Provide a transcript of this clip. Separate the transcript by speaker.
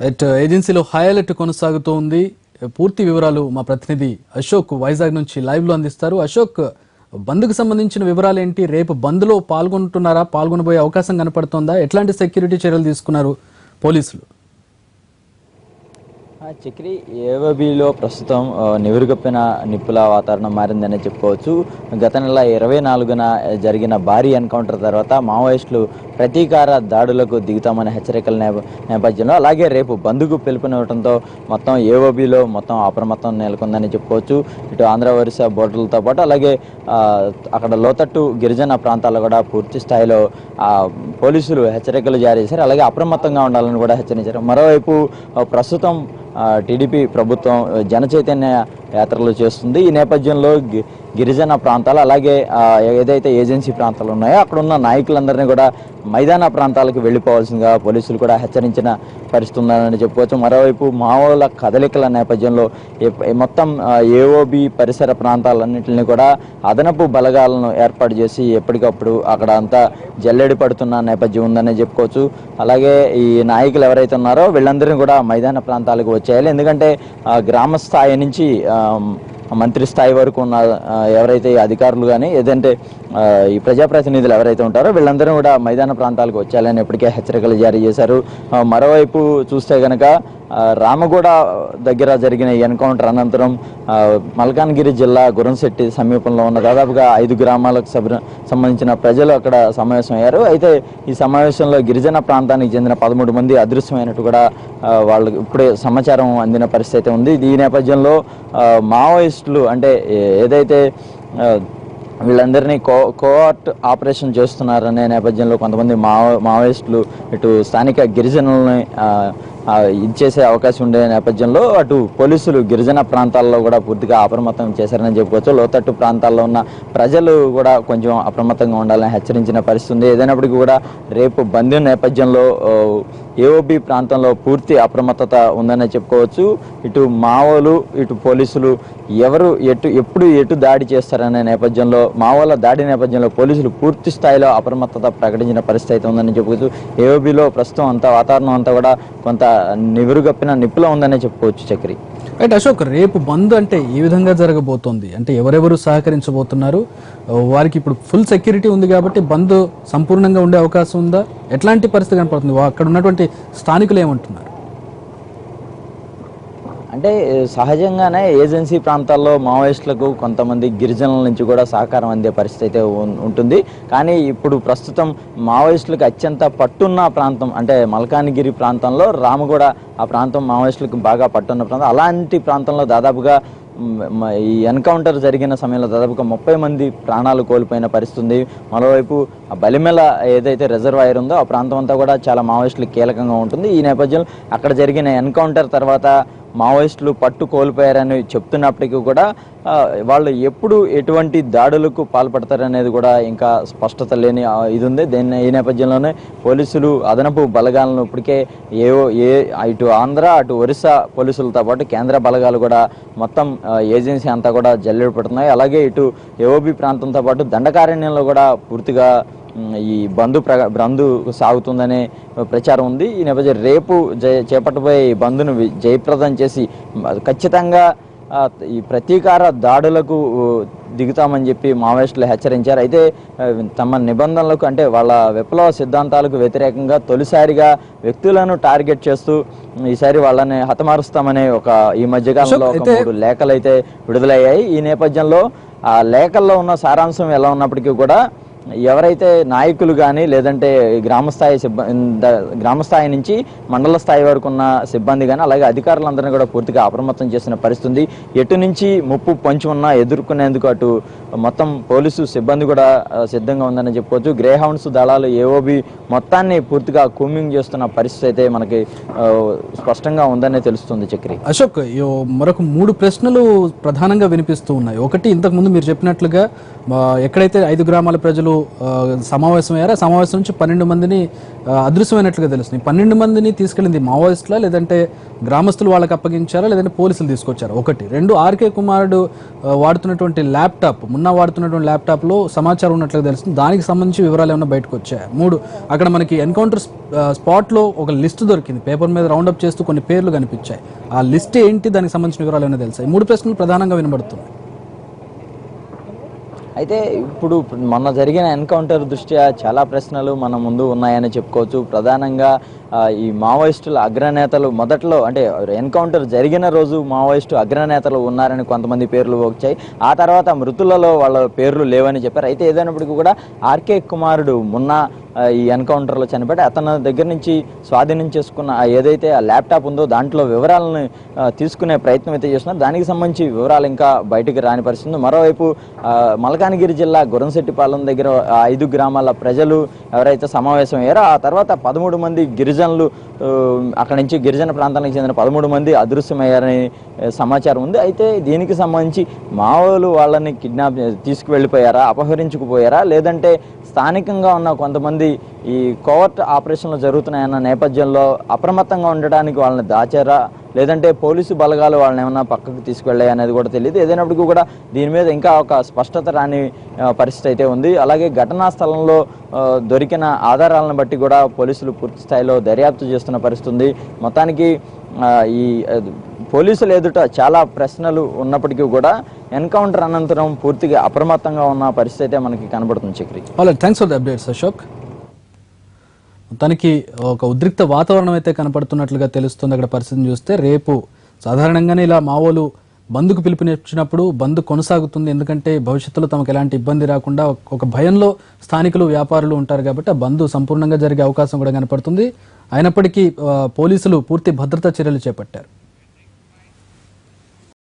Speaker 1: ఏజెన్సీలో high alert కొనసాగుతూ ఉంది. పూర్తి వివరాలు మా ప్రతినిధి అశోక్ వైజాగ్ నుంచి లైవ్ లో అందిస్తారు. అశోక్, బంద్కు సంబంధించిన వివరాలు ఏంటి? రేపు బంద్లో పాల్గొంటున్నారా? పాల్గొనబోయే అవకాశం కనపడుతోందా? ఎట్లాంటి సెక్యూరిటీ చర్యలు తీసుకున్నారు పోలీసులు?
Speaker 2: చక్రి, ఏవబిలో ప్రస్తుతం నివురుగప్పిన నిప్పుల వాతావరణం మారిందనే చెప్పుకోవచ్చు. గత నెల 24న జరిగిన భారీ ఎన్కౌంటర్ తర్వాత మావోయిస్టులు ప్రతీకార దాడులకు దిగుతామనే హెచ్చరికల నేపథ్యంలో, అలాగే రేపు బంద్కు పిలుపునివ్వడంతో మొత్తం ఏవబిలో మొత్తం అప్రమత్తం నెలకొందని చెప్పుకోవచ్చు. ఇటు ఆంధ్ర ఒరిస్సా బోర్డర్లతో పాటు అలాగే అక్కడ లోతట్టు గిరిజన ప్రాంతాల్లో కూడా పూర్తి స్థాయిలో పోలీసులు హెచ్చరికలు జారీ చేశారు. అలాగే అప్రమత్తంగా ఉండాలని కూడా హెచ్చరించారు. మరోవైపు ప్రస్తుతం టీడీపీ ప్రభుత్వం జన చైతన్య యాత్రలు చేస్తుంది. ఈ నేపథ్యంలో గిరిజన ప్రాంతాలు అలాగే ఏదైతే ఏజెన్సీ ప్రాంతాలు ఉన్నాయో అక్కడ ఉన్న నాయకులందరినీ కూడా మైదాన ప్రాంతాలకు వెళ్ళిపోవాల్సిందిగా పోలీసులు కూడా హెచ్చరించిన పరిస్థితి ఉందని చెప్పుకోవచ్చు. మరోవైపు మావోల కదలికల నేపథ్యంలో మొత్తం ఏఓబి పరిసర ప్రాంతాలన్నింటినీ కూడా అదనపు బలగాలను ఏర్పాటు చేసి ఎప్పటికప్పుడు అక్కడ అంతా జల్లెడి పడుతున్న నేపథ్యం ఉందని చెప్పుకోవచ్చు. అలాగే ఈ నాయకులు ఎవరైతే ఉన్నారో వీళ్ళందరినీ కూడా మైదాన ప్రాంతాలకు వచ్చేయాలి. ఎందుకంటే గ్రామ స్థాయి నుంచి మంత్రి స్థాయి వరకు ఉన్న ఎవరైతే అధికారులు కానీ ఏదంటే ఈ ప్రజాప్రతినిధులు ఎవరైతే ఉంటారో వీళ్ళందరూ కూడా మైదాన ప్రాంతాలకు వచ్చేయాలని ఇప్పటికే హెచ్చరికలు జారీ చేశారు. మరోవైపు చూస్తే కనుక రామగూడ దగ్గర జరిగిన ఎన్కౌంటర్ అనంతరం మల్కాన్గిరి జిల్లా గురంశెట్టి సమీపంలో ఉన్న దాదాపుగా 5 గ్రామాలకు సంబంధించిన ప్రజలు అక్కడ సమావేశమయ్యారు. అయితే ఈ సమావేశంలో గిరిజన ప్రాంతానికి చెందిన 13 మంది అదృశ్యమైనట్టు కూడా వాళ్ళకి ఇప్పుడే సమాచారం అందిన పరిస్థితి ఉంది. ఈ నేపథ్యంలో మావోయిస్టులు అంటే ఏదైతే వీళ్ళందరినీ కోఆర్ట్ ఆపరేషన్ చేస్తున్నారనే నేపథ్యంలో కొంతమంది మావోయిస్టులు ఇటు స్థానిక గిరిజనులని ఇచ్చేసే అవకాశం ఉండే నేపథ్యంలో అటు పోలీసులు గిరిజన ప్రాంతాల్లో కూడా పూర్తిగా అప్రమత్తం చేశారని చెప్పుకోవచ్చు. లోతట్టు ప్రాంతాల్లో ఉన్న ప్రజలు కూడా కొంచెం అప్రమత్తంగా ఉండాలని హెచ్చరించిన పరిస్థితి ఉంది. ఏదైనప్పటికీ కూడా రేపు బంద్ నేపథ్యంలో ఏఓబి ప్రాంతంలో పూర్తి అప్రమత్తత ఉందని చెప్పుకోవచ్చు. ఇటు మావోలు ఇటు పోలీసులు ఎవరు ఎప్పుడు దాడి చేస్తారనే నేపథ్యంలో మావోల దాడి నేపథ్యంలో పోలీసులు పూర్తి స్థాయిలో అప్రమత్తత ప్రకటించిన పరిస్థితి అయితే ఉందని చెప్పుకోవచ్చు. ఏఓబిలో ప్రస్తుతం అంతా వాతావరణం అంతా కూడా కొంత నివురుగప్పిన నిప్పులో ఉందనే చెప్పుకోవచ్చు. చక్రి,
Speaker 1: రైట్ అశోక్, రేపు బంద్ అంటే ఏ విధంగా జరగబోతోంది? అంటే ఎవరెవరు సహకరించబోతున్నారు? వారికి ఇప్పుడు ఫుల్ సెక్యూరిటీ ఉంది కాబట్టి బంద్ సంపూర్ణంగా ఉండే అవకాశం ఉందా? ఎట్లాంటి పరిస్థితి కనపడుతుంది? అక్కడ ఉన్నటువంటి స్థానికులు ఏమంటున్నారు?
Speaker 2: అంటే సహజంగానే ఏజెన్సీ ప్రాంతాల్లో మావోయిస్టులకు కొంతమంది గిరిజనుల నుంచి కూడా సహకారం అందే పరిస్థితి అయితే ఉంటుంది. కానీ ఇప్పుడు ప్రస్తుతం మావోయిస్టులకు అత్యంత పట్టున్న ప్రాంతం అంటే మల్కాన్గిరి ప్రాంతంలో రామగూడ ఆ ప్రాంతం మావోయిస్టులకు బాగా పట్టున్న ప్రాంతం. అలాంటి ప్రాంతంలో దాదాపుగా ఈ ఎన్కౌంటర్ జరిగిన సమయంలో దాదాపుగా 30 మంది ప్రాణాలు కోల్పోయిన పరిస్థితి ఉంది. మరోవైపు బలిమెల ఏదైతే రిజర్వాయర్ ఉందో ఆ ప్రాంతం అంతా కూడా చాలా మావోయిస్టులకు కీలకంగా ఉంటుంది. ఈ నేపథ్యంలో అక్కడ జరిగిన ఎన్కౌంటర్ తర్వాత మావోయిస్టులు పట్టు కోల్పోయారని చెప్తున్నప్పటికీ కూడా వాళ్ళు ఎప్పుడు ఎటువంటి దాడులకు పాల్పడతారనేది కూడా ఇంకా స్పష్టత లేని ఇది ఉంది. ఈ నేపథ్యంలోనే పోలీసులు అదనపు బలగాలను ఇప్పటికే ఇటు ఆంధ్ర అటు ఒరిస్సా పోలీసులతో పాటు కేంద్ర బలగాలు కూడా మొత్తం ఏజెన్సీ అంతా కూడా జల్లెడ పడుతున్నాయి. అలాగే ఇటు ఏఓబి ప్రాంతంతో పాటు దండకారణ్యంలో కూడా పూర్తిగా ఈ బంద్ సాగుతుందనే ప్రచారం ఉంది. ఈ నేపథ్యం రేపు చేపట్టబోయే ఈ బంద్ను జయప్రదం చేసి ఖచ్చితంగా ఈ ప్రతీకార దాడులకు దిగుతామని చెప్పి మావోయిస్టులు హెచ్చరించారు. అయితే తమ నిబంధనలకు అంటే వాళ్ళ విప్లవ సిద్ధాంతాలకు వ్యతిరేకంగా తొలిసారిగా వ్యక్తులను టార్గెట్ చేస్తూ ఈసారి వాళ్ళని హతమారుస్తామనే ఈ మధ్యకాలంలో 3 లేఖలు అయితే విడుదలయ్యాయి. ఈ నేపథ్యంలో ఆ లేఖల్లో ఉన్న సారాంశం ఎలా ఉన్నప్పటికీ కూడా ఎవరైతే నాయకులు కానీ లేదంటే గ్రామస్థాయి నుంచి మండల స్థాయి వరకు ఉన్న సిబ్బంది కానీ అలాగే అధికారులందరినీ కూడా పూర్తిగా అప్రమత్తం చేసిన పరిస్థితి. ఎటు నుంచి ముప్పు పొంచి ఉన్నా ఎదుర్కొనేందుకు అటు మొత్తం పోలీసు సిబ్బంది కూడా సిద్ధంగా ఉందని చెప్పుకోవచ్చు. గ్రే హౌండ్స్ దళాలు ఏఓబి మొత్తాన్ని పూర్తిగా కూమింగ్ చేస్తున్న పరిస్థితి అయితే మనకి స్పష్టంగా ఉందనే తెలుస్తుంది. చక్రి,
Speaker 1: అశోక్, మరొక 3 ప్రశ్నలు ప్రధానంగా వినిపిస్తూ ఉన్నాయి. ఒకటి, ఇంతకు ముందు మీరు చెప్పినట్లుగా ఎక్కడైతే 5 గ్రామాల ప్రజలు సమావేశమయ్యారు. ఆ సమావేశం నుంచి 12 మందిని అదృశ్యమైనట్లుగా తెలుస్తుంది. 12 మందిని తీసుకెళ్ళింది మావోయిస్టులా, లేదంటే గ్రామస్తులు వాళ్ళకి అప్పగించారా, లేదంటే పోలీసులు తీసుకొచ్చారా? ఒకటి. రెండు, ఆర్కే కుమారుడు వాడుతున్నటువంటి ల్యాప్టాప్, వాడుతున్నటువంటి ల్యాప్టాప్లో సమాచారం ఉన్నట్లుగా తెలుస్తుంది. దానికి సంబంధించి వివరాలు ఏమైనా బయటకు వచ్చాయి? మూడు, అక్కడ మనకి ఎన్కౌంటర్ స్పాట్లో ఒక లిస్ట్ దొరికింది. పేపర్ మీద రౌండప్ చేస్తూ కొన్ని పేర్లు కనిపించాయి. ఆ లిస్ట్ ఏంటి, దానికి సంబంధించిన వివరాలు ఏమైనా తెలుసాయి? 3 ప్రశ్నలు ప్రధానంగా వినబడుతున్నాయి.
Speaker 2: అయితే ఇప్పుడు మొన్న జరిగిన ఎన్కౌంటర్ దృష్ట్యా చాలా ప్రశ్నలు మన ముందు ఉన్నాయని చెప్పుకోవచ్చు. ప్రధానంగా ఈ మావోయిస్టుల అగ్రనేతలు మొదట్లో, అంటే ఎన్కౌంటర్ జరిగిన రోజు మావోయిస్టు అగ్రనేతలు ఉన్నారని కొంతమంది పేర్లు వచ్చాయి. ఆ తర్వాత మృతులలో వాళ్ళ పేర్లు లేవని చెప్పారు. అయితే ఏదైనప్పటికీ కూడా ఆర్కే కుమారుడు మొన్న ఈ ఎన్కౌంటర్లో చనిపోయి అతని దగ్గర నుంచి స్వాధీనం చేసుకున్న ఏదైతే ఆ ల్యాప్టాప్ ఉందో దాంట్లో వివరాలను తీసుకునే ప్రయత్నం అయితే చేస్తున్నారు. దానికి సంబంధించి వివరాలు ఇంకా బయటకు రాని పరిస్థితి. మరోవైపు మల్కానగిరి జిల్లా గురంశెట్టిపాలెం దగ్గర 5 గ్రామాల ప్రజలు ఎవరైతే సమావేశం అయ్యారో ఆ తర్వాత 13 మంది గిరిజనులు, అక్కడి నుంచి గిరిజన ప్రాంతానికి చెందిన 13 మంది అదృశ్యమయ్యారని సమాచారం ఉంది. అయితే దీనికి సంబంధించి మావోలు వాళ్ళని తీసుకువెళ్ళిపోయారా, అపహరించుకుపోయారా, లేదంటే స్థానికంగా ఉన్న కొంతమంది ఈ కోవర్ట్ ఆపరేషన్లు జరుగుతున్నాయన్న నేపథ్యంలో అప్రమత్తంగా ఉండడానికి వాళ్ళని దాచారా, లేదంటే పోలీసు బలగాలు వాళ్ళని ఏమన్నా పక్కకు తీసుకువెళ్ళాయి అనేది కూడా తెలియదు. ఏదైనప్పటికీ కూడా దీని మీద ఇంకా ఒక స్పష్టత రాని పరిస్థితి అయితే ఉంది. అలాగే ఘటనా స్థలంలో దొరికిన ఆధారాలను బట్టి కూడా పోలీసులు పూర్తి స్థాయిలో దర్యాప్తు చేస్తున్న పరిస్థితి ఉంది. మొత్తానికి ఈ పోలీసులు ఎదుట చాలా ప్రశ్నలు ఉన్నప్పటికీ కూడా ఎన్కౌంటర్ అనంతరం పూర్తిగా అప్రమత్తంగా ఉన్న పరిస్థితి అయితే మనకి కనబడుతుంది. Chakri,
Speaker 1: thanks for the updates Ashok. మొత్తానికి ఒక ఉద్రిక్త వాతావరణం అయితే కనపడుతున్నట్లుగా తెలుస్తుంది. అక్కడ పరిస్థితిని చూస్తే రేపు సాధారణంగానే ఇలా మావోలు బంద్కు పిలుపునిచ్చినప్పుడు బంద్ కొనసాగుతుంది. ఎందుకంటే భవిష్యత్తులో తమకు ఎలాంటి ఇబ్బంది రాకుండా ఒక భయంలో స్థానికులు, వ్యాపారులు ఉంటారు కాబట్టి ఆ బంద్ సంపూర్ణంగా జరిగే అవకాశం కూడా కనపడుతుంది. అయినప్పటికీ పోలీసులు పూర్తి భద్రతా చర్యలు చేపట్టారు.